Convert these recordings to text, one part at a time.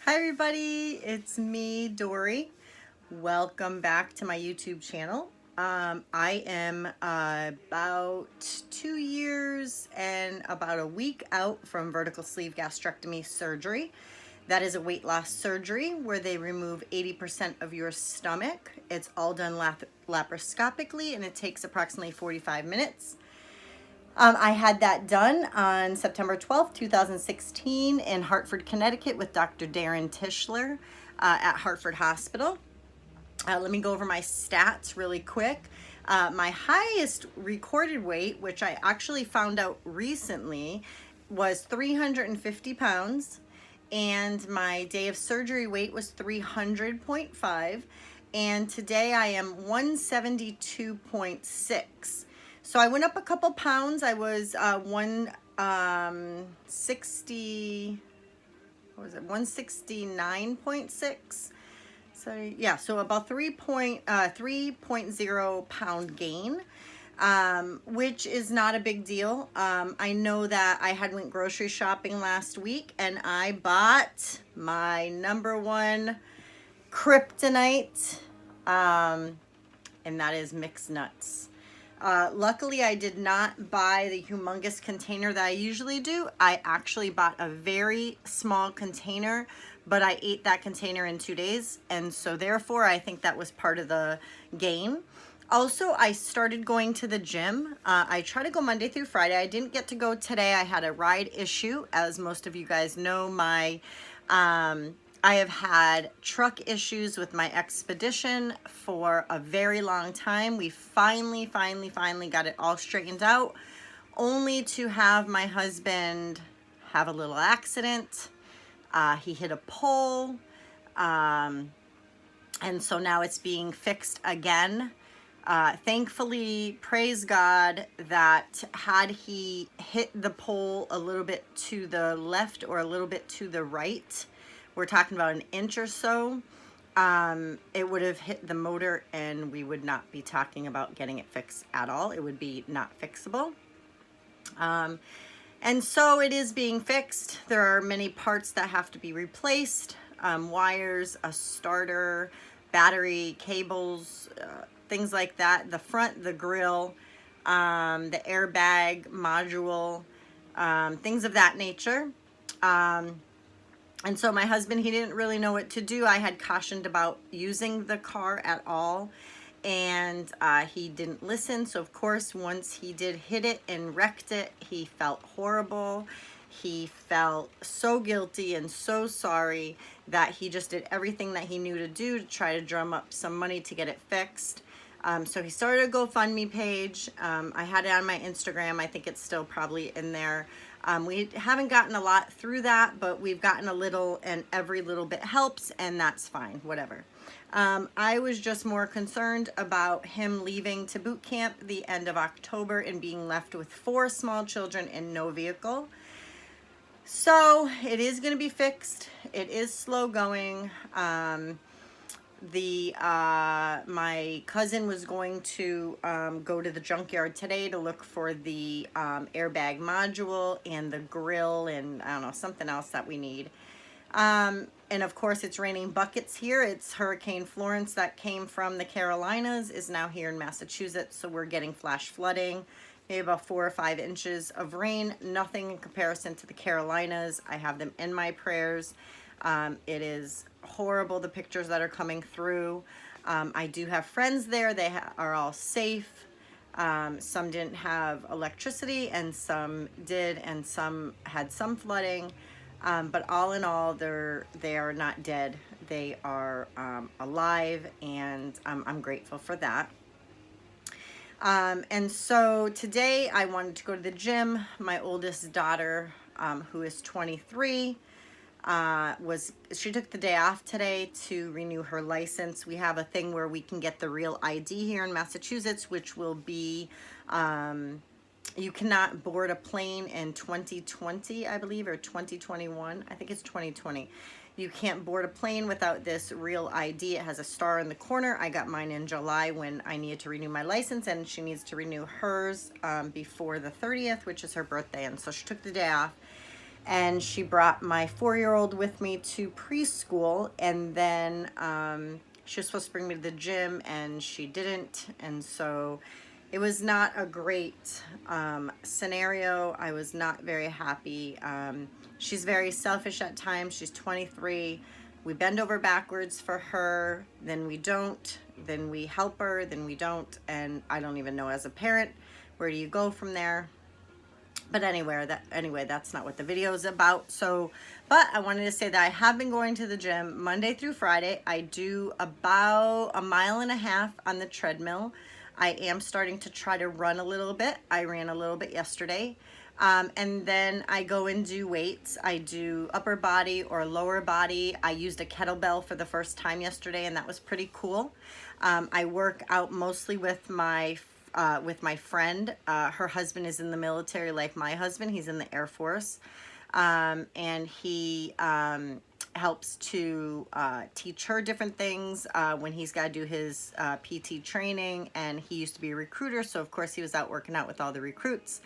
Hi everybody, it's me, Dory. Welcome back to my YouTube channel. I am about 2 years and about a week out from vertical sleeve gastrectomy surgery. That is a weight loss surgery where they remove 80% of your stomach. It's all done laparoscopically and it takes approximately 45 minutes. I had that done on September 12th, 2016 in Hartford, Connecticut with Dr. Darren Tischler at Hartford Hospital. Let me go over my stats really quick. My highest recorded weight, which I actually found out recently, was 350 pounds. And my day of surgery weight was 300.5. And today I am 172.6. So I went up a couple pounds. I was 160, what was it, 169.6. So yeah, so about 3.0 pound gain, which is not a big deal. I know that I had went grocery shopping last week and I bought my number one kryptonite, and that is mixed nuts. Luckily, I did not buy the humongous container that I usually do. I actually bought a very small container, but I ate that container in 2 days. And so therefore, I think that was part of the gain. Also, I started going to the gym. I try to go Monday through Friday. I didn't get to go today. I had a ride issue. As most of you guys know, I have had truck issues with my Expedition for a very long time. We finally got it all straightened out, only to have my husband have a little accident. He hit a pole, and so now it's being fixed again. Thankfully, praise God, that had he hit the pole a little bit to the left or a little bit to the right, we're talking about an inch or so, it would have hit the motor and we would not be talking about getting it fixed at all. It would be not fixable. And so it is being fixed. There are many parts that have to be replaced, wires, a starter, battery, cables, things like that. The front, the grill, the airbag module, things of that nature. And so my husband, he didn't really know what to do. I had cautioned about using the car at all, and he didn't listen. So of course, once he did hit it and wrecked it, he felt horrible. He felt so guilty and so sorry that he just did everything that he knew to do to try to drum up some money to get it fixed. So he started a GoFundMe page. I had it on my Instagram. I think it's still probably in there. We haven't gotten a lot through that, but we've gotten a little, and every little bit helps, and that's fine, whatever. I was just more concerned about him leaving to boot camp the end of October and being left with 4 small children and no vehicle. So it is going to be fixed. It is slow going. My cousin was going to go to the junkyard today to look for the airbag module and the grill and I don't know, something else that we need. And of course it's raining buckets here. It's Hurricane Florence that came from the Carolinas is now here in Massachusetts, so we're getting flash flooding, maybe about 4 or 5 inches of rain. Nothing in comparison to the Carolinas. I have them in my prayers. It is horrible, the pictures that are coming through. I do have friends there. They are all safe. Some didn't have electricity and some did, and some had some flooding. But all in all, they are not dead. They are alive, and I'm grateful for that. And so today I wanted to go to the gym. My oldest daughter, who is 23, she took the day off today to renew her license. We have a thing where we can get the real ID here in Massachusetts, which will be, you cannot board a plane in 2020, I believe, or 2021. I think it's 2020. You can't board a plane without this real ID. It has a star in the corner. I got mine in July when I needed to renew my license, and she needs to renew hers before the 30th, which is her birthday. And so she took the day off. and she brought my 4-year-old with me to preschool, and then she was supposed to bring me to the gym and she didn't, and so it was not a great scenario. I was not very happy. She's very selfish at times. She's 23. We bend over backwards for her, then we don't, then we help her, then we don't, and I don't even know, as a parent, where do you go from there? But anyway, that's not what the video is about. So, but I wanted to say that I have been going to the gym Monday through Friday. I do about 1.5 miles on the treadmill. I am starting to try to run a little bit. I ran a little bit yesterday. And then I go and do weights. I do upper body or lower body. I used a kettlebell for the first time yesterday, and that was pretty cool. I work out mostly with my friend. Her husband is in the military like my husband. He's in the Air Force. And he helps to teach her different things when he's got to do his PT training. And he used to be a recruiter, so of course he was out working out with all the recruits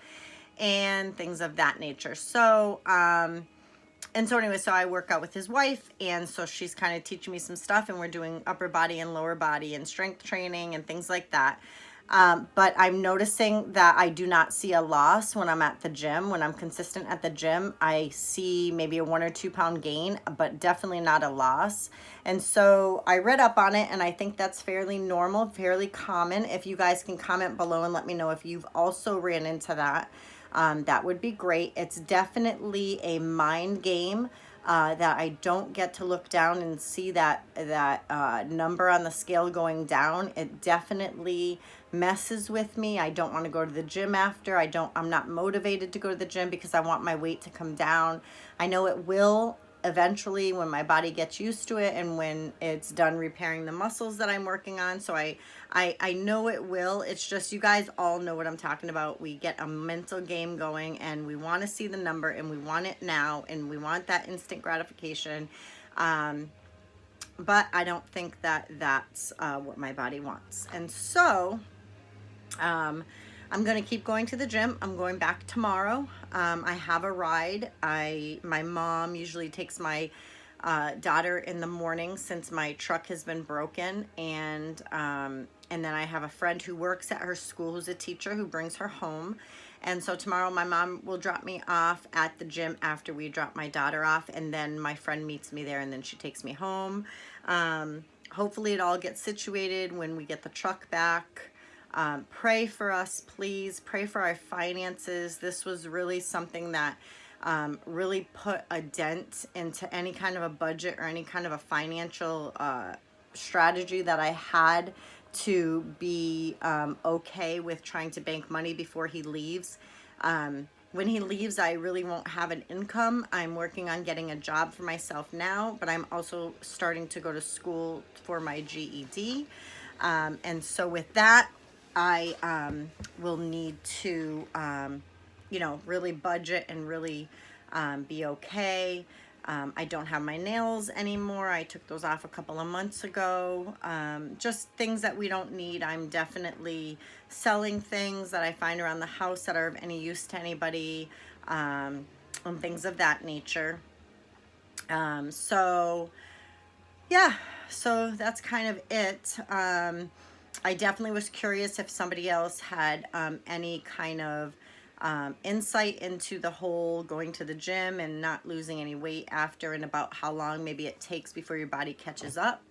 and things of that nature. So, anyway, so I work out with his wife, and so she's kind of teaching me some stuff, and we're doing upper body and lower body and strength training and things like that. But I'm noticing that I do not see a loss when I'm at the gym. When I'm consistent at the gym, I see maybe a 1 or 2 pound gain, but definitely not a loss. And so I read up on it, and I think that's fairly normal, fairly common. If you guys can comment below and let me know if you've also ran into that, that would be great. It's definitely a mind game. That I don't get to look down and see that number on the scale going down. It definitely messes with me. I don't want to go to the gym after. I'm not motivated to go to the gym because I want my weight to come down. I know it will eventually when my body gets used to it and when it's done repairing the muscles that I'm working on. So I know it will. It's just, you guys all know what I'm talking about. We get a mental game going and we want to see the number and we want it now and we want that instant gratification. But I don't think that that's what my body wants. And so I'm going to keep going to the gym. I'm going back tomorrow. I have a ride. My mom usually takes my daughter in the morning since my truck has been broken, and then I have a friend who works at her school who's a teacher who brings her home. And so tomorrow my mom will drop me off at the gym after we drop my daughter off, and then my friend meets me there and then she takes me home. Hopefully it all gets situated when we get the truck back. Pray for us, please. Pray for our finances. This was really something that really put a dent into any kind of a budget or any kind of a financial strategy that I had to be okay with trying to bank money before he leaves. When he leaves, I really won't have an income. I'm working on getting a job for myself now, but I'm also starting to go to school for my GED. And so with that, I will need to, really budget and really be okay. I don't have my nails anymore. I took those off a couple of months ago. Just things that we don't need. I'm definitely selling things that I find around the house that are of any use to anybody, and things of that nature. So that's kind of it. I definitely was curious if somebody else had any kind of insight into the whole going to the gym and not losing any weight after, and about how long maybe it takes before your body catches up.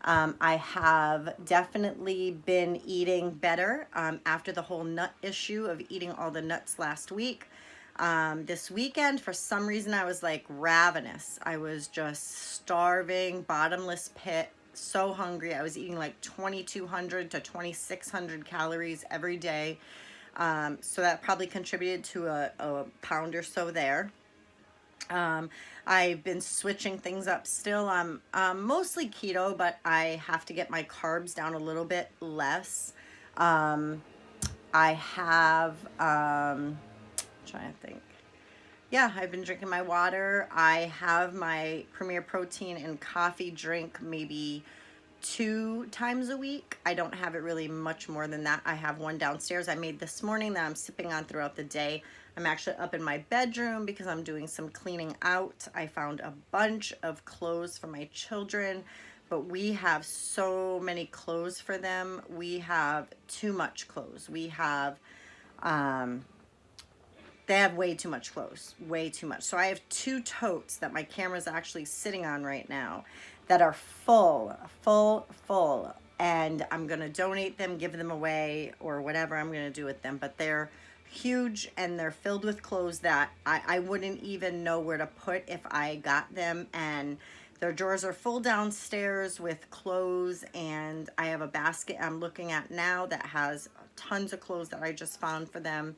I have definitely been eating better after the whole nut issue of eating all the nuts last week. This weekend, for some reason, I was like ravenous. I was just starving, bottomless pit, so hungry. I was eating like 2,200 to 2,600 calories every day. So that probably contributed to a pound or so there. I've been switching things up still. I'm mostly keto, but I have to get my carbs down a little bit less. I have, trying to think. Yeah, I've been drinking my water. I have my Premier Protein and coffee drink maybe 2 times a week. I don't have it really much more than that. I have one downstairs I made this morning that I'm sipping on throughout the day. I'm actually up in my bedroom because I'm doing some cleaning out. I found a bunch of clothes for my children, but we have so many clothes for them. We have too much clothes. We have, they have way too much clothes, way too much. So I have 2 totes that my camera's actually sitting on right now that are full, and I'm gonna donate them, give them away, or whatever I'm gonna do with them. But they're huge and they're filled with clothes that I wouldn't even know where to put if I got them. And their drawers are full downstairs with clothes, and I have a basket I'm looking at now that has tons of clothes that I just found for them.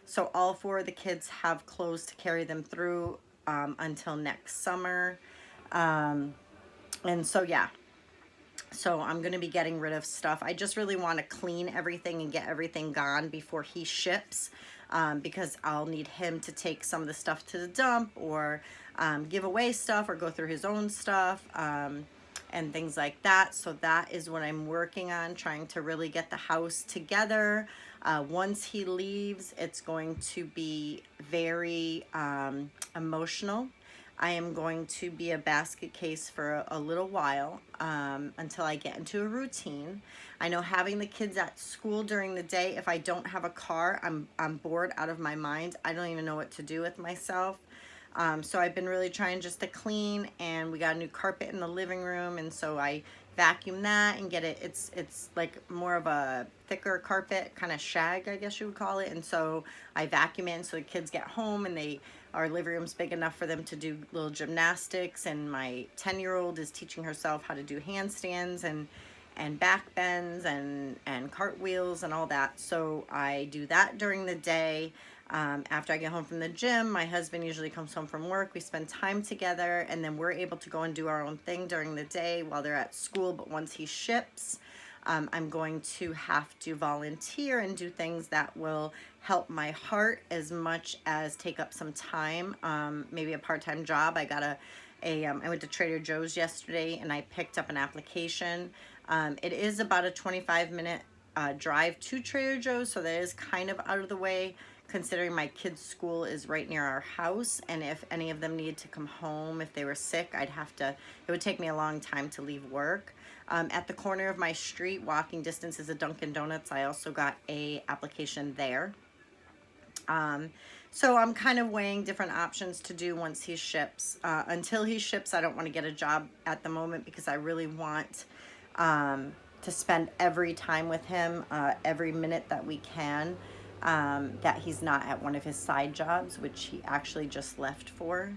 So all 4 of the kids have clothes to carry them through until next summer. And so, yeah. So I'm going to be getting rid of stuff. I just really want to clean everything and get everything gone before he ships, because I'll need him to take some of the stuff to the dump, or give away stuff, or go through his own stuff, and things like that. So that is what I'm working on, trying to really get the house together. Once he leaves, it's going to be very emotional. I am going to be a basket case for a little while, until I get into a routine. I know having the kids at school during the day, if I don't have a car, I'm bored out of my mind. I don't even know what to do with myself. So I've been really trying just to clean, and we got a new carpet in the living room, and so I vacuum that and get it. It's like more of a thicker carpet, kind of shag, I guess you would call it. And so I vacuum it, so the kids get home, and our living room's big enough for them to do little gymnastics, and my 10-year-old is teaching herself how to do handstands and back bends and cartwheels and all that. So I do that during the day. After I get home from the gym, my husband usually comes home from work. We spend time together, and then we're able to go and do our own thing during the day while they're at school. But once he ships, I'm going to have to volunteer and do things that will help my heart as much as take up some time. Maybe a part-time job. I went to Trader Joe's yesterday, and I picked up an application. It is about a 25-minute drive to Trader Joe's, so that is kind of out of the way, considering my kids' school is right near our house. And if any of them needed to come home, if they were sick, it would take me a long time to leave work. At the corner of my street, walking distance, is a Dunkin' Donuts. I also got a application there. So I'm kind of weighing different options to do once he ships. Until he ships, I don't want to get a job at the moment, because I really want to spend every time with him, every minute that we can, that he's not at one of his side jobs, which he actually just left for.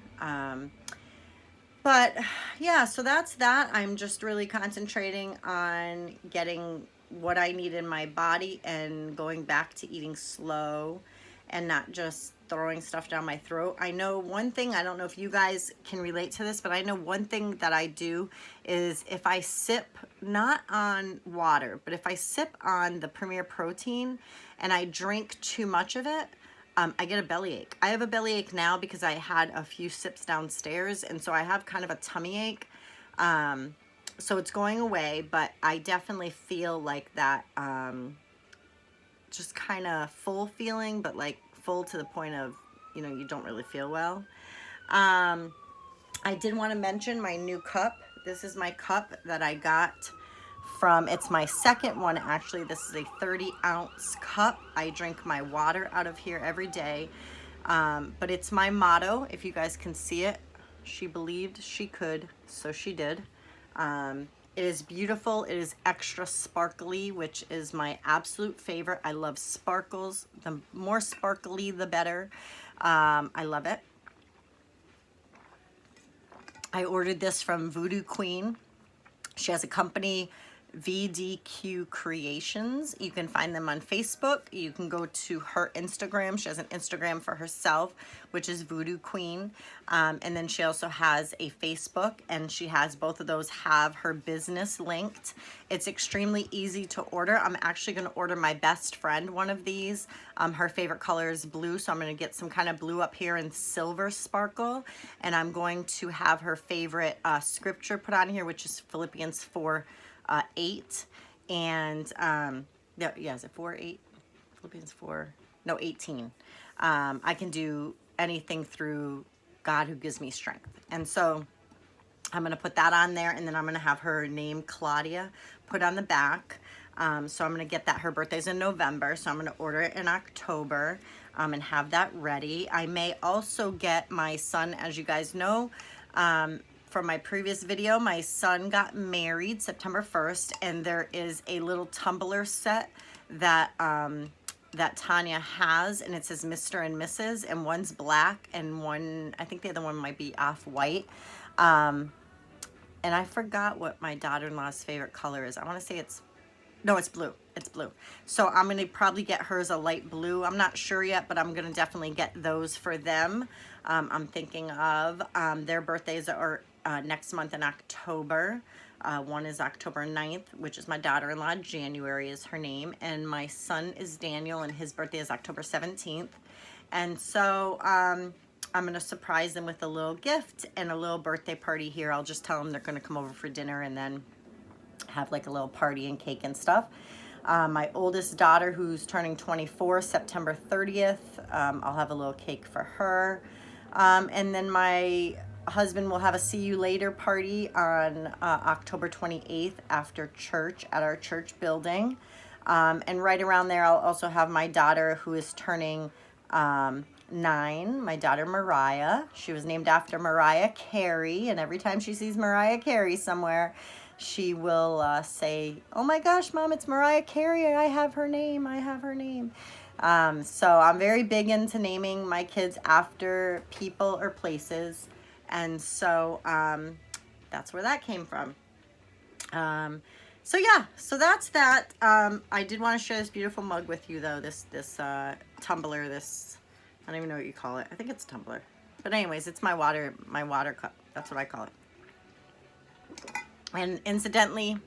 But yeah, so that's that. I'm just really concentrating on getting what I need in my body and going back to eating slow and not just throwing stuff down my throat. I know one thing, I don't know if you guys can relate to this, but I know one thing that I do is if I sip, not on water, but if I sip on the Premier Protein and I drink too much of it, I get a bellyache. I have a bellyache now because I had a few sips downstairs, and so I have kind of a tummy ache. So it's going away, but I definitely feel like that just kind of full feeling, but like full to the point of, you don't really feel well. I did want to mention my new cup. This is my cup that I got it's my second one, actually. This is a 30-ounce cup. I drink my water out of here every day. But it's my motto, if you guys can see it. She believed she could, so she did. It is beautiful. It is extra sparkly, which is my absolute favorite. I love sparkles. The more sparkly, the better. I love it. I ordered this from Voodoo Queen. She has a company, VDQ Creations. You can find them on Facebook. You can go to her Instagram. She has an Instagram for herself, which is Voodoo Queen. And then she also has a Facebook, and she has both of those have her business linked. It's extremely easy to order. I'm actually going to order my best friend one of these. Her favorite color is blue, so I'm going to get some kind of blue up here and silver sparkle. And I'm going to have her favorite scripture put on here, which is Philippians 4. 8. And yeah, is it 4, 8? Philippians 4, no, 18. I can do anything through God who gives me strength. And so I'm going to put that on there, and then I'm going to have her name Claudia put on the back. So I'm going to get that. Her birthday's in November, so I'm going to order it in October and have that ready. I may also get my son, as you guys know, from my previous video, my son got married September 1st, and there is a little tumbler set that that Tanya has, and it says Mr. and Mrs., and one's black and one, I think the other one might be off-white. And I forgot what my daughter-in-law's favorite color is. I want to say no, it's blue. It's blue. So I'm going to probably get hers a light blue. I'm not sure yet, but I'm going to definitely get those for them. I'm thinking of their birthdays are next month in October. One is October 9th, which is my daughter-in-law. January is her name. And my son is Daniel, and his birthday is October 17th. And so I'm going to surprise them with a little gift and a little birthday party here. I'll just tell them they're going to come over for dinner and then have like a little party and cake and stuff. My oldest daughter, who's turning 24, September 30th, I'll have a little cake for her. And then my husband will have a see you later party on October 28th after church at our church building. And right around there, I'll also have my daughter, who is turning 9, my daughter Mariah. She was named after Mariah Carey, and every time she sees Mariah Carey somewhere, she will say, "Oh my gosh, Mom, it's Mariah Carey. I have her name. I have her name." So I'm very big into naming my kids after people or places. And so that's where that came from. So yeah, so that's that. I did want to share this beautiful mug with you, though. This tumbler, this, I don't even know what you call it. I think it's a tumbler. But anyways, it's my water cup. That's what I call it. And incidentally,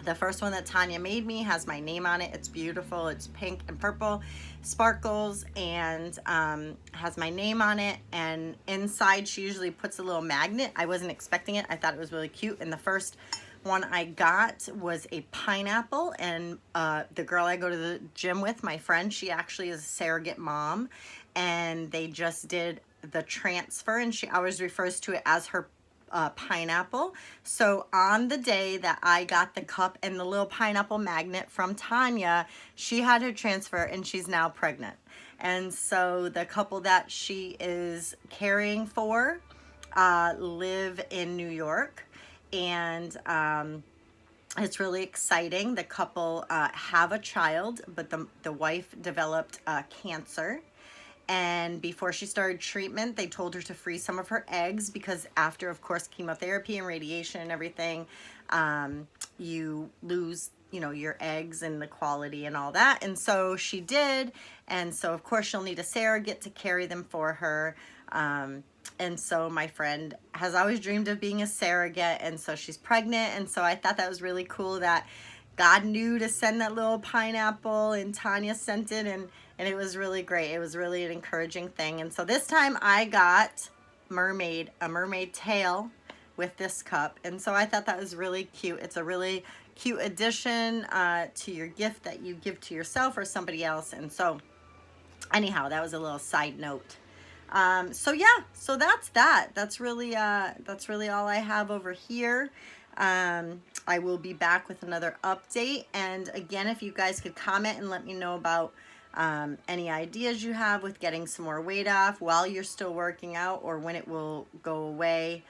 the first one that Tanya made me has my name on it. It's beautiful. It's pink and purple, sparkles, and has my name on it. And inside, she usually puts a little magnet. I wasn't expecting it. I thought it was really cute. And the first one I got was a pineapple. And the girl I go to the gym with, my friend, she actually is a surrogate mom. And they just did the transfer, and she always refers to it as her pineapple. So on the day that I got the cup and the little pineapple magnet from Tanya, she had her transfer, and she's now pregnant. And so the couple that she is caring for live in New York, and it's really exciting. The couple have a child, but the wife developed cancer. And before she started treatment, they told her to freeze some of her eggs, because after, of course, chemotherapy and radiation and everything, you lose, your eggs and the quality and all that. And so she did. And so, of course, she'll need a surrogate to carry them for her. And so my friend has always dreamed of being a surrogate. And so she's pregnant. And so I thought that was really cool that God knew to send that little pineapple, and Tanya sent it, and it was really great. It was really an encouraging thing. And so this time I got a mermaid tail with this cup. And so I thought that was really cute. It's a really cute addition to your gift that you give to yourself or somebody else. And so anyhow, that was a little side note. So yeah, so that's that. That's really all I have over here. I will be back with another update. And again, if you guys could comment and let me know about any ideas you have with getting some more weight off while you're still working out, or when it will go away,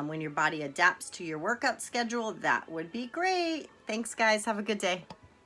when your body adapts to your workout schedule, that would be great. Thanks, guys. Have a good day.